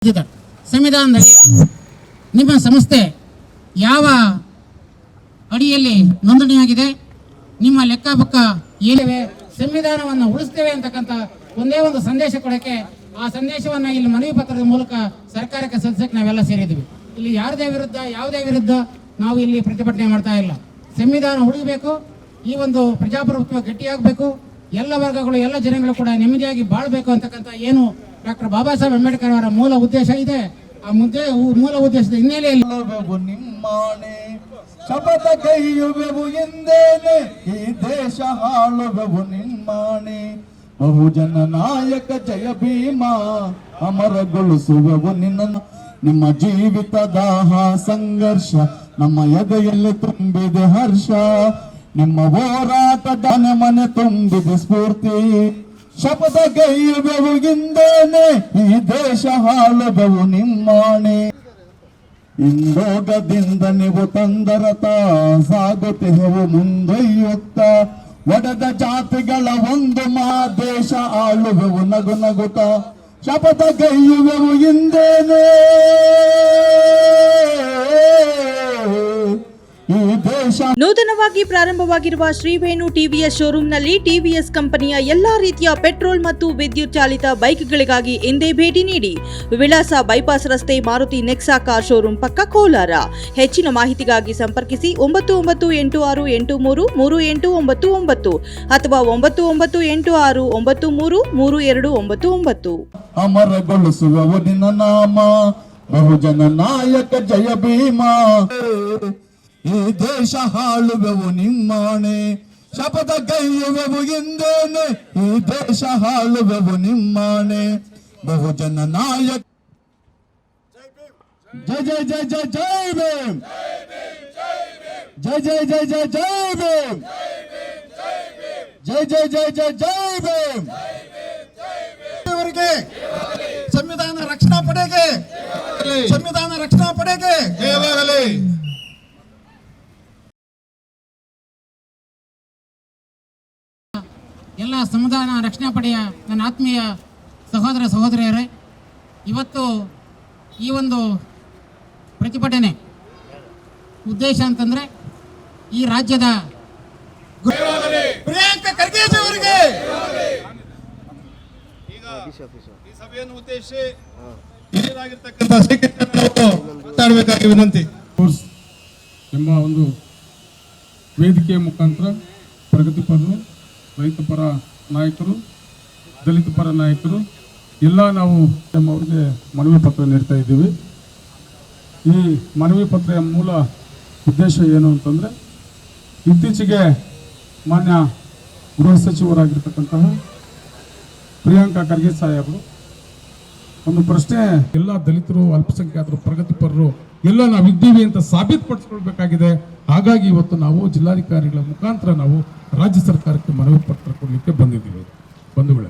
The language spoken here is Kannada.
ಸಂವಿಧಾನದಲ್ಲಿ ನಿಮ್ಮ ಸಂಸ್ಥೆ ಯಾವ ಅಡಿಯಲ್ಲಿ ನೋಂದಣಿಯಾಗಿದೆ, ನಿಮ್ಮ ಲೆಕ್ಕಪಕ್ಕ ಏನಿವೆ, ಸಂವಿಧಾನವನ್ನು ಉಳಿಸ್ತೇವೆ ಅಂತಕ್ಕಂಥ ಒಂದೇ ಒಂದು ಸಂದೇಶ ಕೊಡೋಕ್ಕೆ ಆ ಸಂದೇಶವನ್ನು ಇಲ್ಲಿ ಮನವಿ ಪತ್ರದ ಮೂಲಕ ಸರ್ಕಾರಕ್ಕೆ ಸಲ್ಲಿಸಕ್ಕೆ ನಾವೆಲ್ಲ ಸೇರಿದ್ವಿ. ಇಲ್ಲಿ ಯಾವುದೇ ವಿರುದ್ಧ ನಾವು ಇಲ್ಲಿ ಪ್ರತಿಭಟನೆ ಮಾಡ್ತಾ ಇಲ್ಲ. ಸಂವಿಧಾನ ಉಳಿಬೇಕು, ಈ ಒಂದು ಪ್ರಜಾಪ್ರಭುತ್ವ ಗಟ್ಟಿಯಾಗಬೇಕು, ಎಲ್ಲ ವರ್ಗಗಳು ಎಲ್ಲ ಜನಗಳು ಕೂಡ ನೆಮ್ಮದಿಯಾಗಿ ಬಾಳಬೇಕು ಅಂತಕ್ಕಂಥ ಏನು ಡಾಕ್ಟರ್ ಬಾಬಾ ಸಾಹೇಬ್ ಅಂಬೇಡ್ಕರ್ ಅವರ ಮೂಲ ಉದ್ದೇಶ ಇದೆ. ಆ ಮೂಲ ಉದ್ದೇಶದ ಹಿನ್ನೆಲೆಯಲ್ಲಿ ನಿಮ್ಮಾಣೆ ಶಪಥ ಕೈಯುವೆವು ಎಂದೇನೆ ಈ ದೇಶ ಹಾಳುವೆವು ನಿಮ್ಮಾಣೆ. ಬಹುಜನ ನಾಯಕ ಜಯ ಭೀಮಾ ಅಮರಗೊಳಿಸುವೆವು ನಿನ್ನ. ನಿಮ್ಮ ಜೀವಿತ ದಾಹ ಸಂಘರ್ಷ ನಮ್ಮ ಎದೆಯಲ್ಲಿ ತುಂಬಿದೆ ಹರ್ಷ. ನಿಮ್ಮ ಹೋರಾಟದ ಮನೆ ತುಂಬಿದೆ ಸ್ಫೂರ್ತಿ. ಶಪಥ ಕೈಯುವೆವು ಎಂದೇನೆ ಈ ದೇಶ ಹಾಳುವೆವು ನಿಮ್ಮಾಣೆ. ಇಂದೋಗದಿಂದ ನೀವು ತಂದರತ ಸಾಗುತ್ತಿಹೆವು ಮುಂದೊಯ್ಯುತ್ತ. ಒಡೆದ ಜಾತಿಗಳ ಒಂದು ದೇಶ ಆಳುವೆವು ನಗು ನಗುತ್ತ. ಶಪಥ ಕೈಯುವೆವು ಎಂದೇನೆ ಈ ದೇಶ. ನೂತನವಾಗಿ ಪ್ರಾರಂಭವಾಗಿರುವ ಶ್ರೀವೇಣು ಟಿವಿಎಸ್ ಶೋರೂಮ್ನಲ್ಲಿ ಟಿವಿಎಸ್ ಕಂಪನಿಯ ಎಲ್ಲಾ ರೀತಿಯ ಪೆಟ್ರೋಲ್ ಮತ್ತು ವಿದ್ಯುತ್ ಚಾಲಿತ ಬೈಕ್ಗಳಿಗಾಗಿ ಎಂದೇ ಭೇಟಿ ನೀಡಿ. ವಿಳಾಸ ಬೈಪಾಸ್ ರಸ್ತೆ, ಮಾರುತಿ ನೆಕ್ಸಾ ಕಾರ್ ಶೋರೂಮ್ ಪಕ್ಕ, ಕೋಲಾರ. ಹೆಚ್ಚಿನ ಮಾಹಿತಿಗಾಗಿ ಸಂಪರ್ಕಿಸಿ 9986833899 ಅಥವಾ 9986933299. ಅಮರಗೊಳಿಸುವ ನಿನ್ನ ನಾಮ, ಬಹುಜನ ನಾಯಕ ಜಯ ಭೀಮಾ. ಈ ದೇಶ ಹಾಳುವೆವು ನಿಮ್ಮಾಣೆ. ಶಪಥ ಕೈಯುವೆವು ಎಂದೇನೆ ಈ ದೇಶ ಹಾಳುವೆವು ನಿಮ್ಮಾಣೆ. ಬಹುಜನ ನಾಯಕ ಜಯ ಜಯ ಜಯ ಜಯ ಜೈ ಭೀಮ್, ಜಯ ಜಯ ಜಯ ಜಯ ಜೈ ಭೀಮ್, ಜಯ ಜಯ ಜಯ ಜಯ ಜೈ ಭೀಮ್. ಸಂವಿಧಾನ ರಕ್ಷಣಾ ಪಡೆಗೆ, ಸಂವಿಧಾನ ರಕ್ಷಣಾ ಪಡೆಗೆ ಜಯವಾಗಲಿ. ಎಲ್ಲ ಸಂವಿಧಾನ ರಕ್ಷಣಾ ಪಡೆಯ ನನ್ನ ಆತ್ಮೀಯ ಸಹೋದರ ಸಹೋದರಿಯರೇ, ಇವತ್ತು ಈ ಒಂದು ಪ್ರತಿಭಟನೆ ಉದ್ದೇಶ ಅಂತಂದ್ರೆ ಈ ರಾಜ್ಯದ ಪ್ರಿಯಾಂಕಾ ಖರ್ಗೆ ಅವರಿಗೆ ಈಗ ಈ ಸಭೆಯನ್ನು ಉದ್ದೇಶಿಸಿ ಮಾತಾಡಬೇಕಾಗಿ ವಿನಂತಿ. ಎಂಬ ಒಂದು ವೇದಿಕೆಯ ಮುಖಾಂತರ ಪ್ರಗತಿಪರರು, ರೈತಪರ ನಾಯಕರು, ದಲಿತ ಪರ ನಾಯಕರು ಎಲ್ಲ ನಾವು ಅವರಿಗೆ ಮನವಿ ಪತ್ರ ನೀಡ್ತಾ ಇದ್ದೀವಿ. ಈ ಮನವಿ ಪತ್ರದ ಮೂಲ ಉದ್ದೇಶ ಏನು ಅಂತಂದರೆ, ಇತ್ತೀಚೆಗೆ ಮಾನ್ಯ ಗೃಹ ಸಚಿವರಾಗಿರ್ತಕ್ಕಂತಹ ಪ್ರಿಯಾಂಕಾ ಖರ್ಗೆ ಸಾಹೇಬರು ಒಂದು ಪ್ರಶ್ನೆ, ಎಲ್ಲ ದಲಿತರು, ಅಲ್ಪಸಂಖ್ಯಾತರು, ಪ್ರಗತಿಪರರು ಎಲ್ಲ ನಾವಿದ್ದೀವಿ ಅಂತ ಸಾಬೀತುಪಡಿಸ್ಕೊಳ್ಬೇಕಾಗಿದೆ. ಹಾಗಾಗಿ ಇವತ್ತು ನಾವು ಜಿಲ್ಲಾಧಿಕಾರಿಗಳ ಮುಖಾಂತರ ನಾವು ರಾಜ್ಯ ಸರ್ಕಾರಕ್ಕೆ ಮನವಿ ಪತ್ರ ಕೊಡಲಿಕ್ಕೆ ಬಂದಿದ್ದೀವಿ. ಬಂಧುಗಳೇ,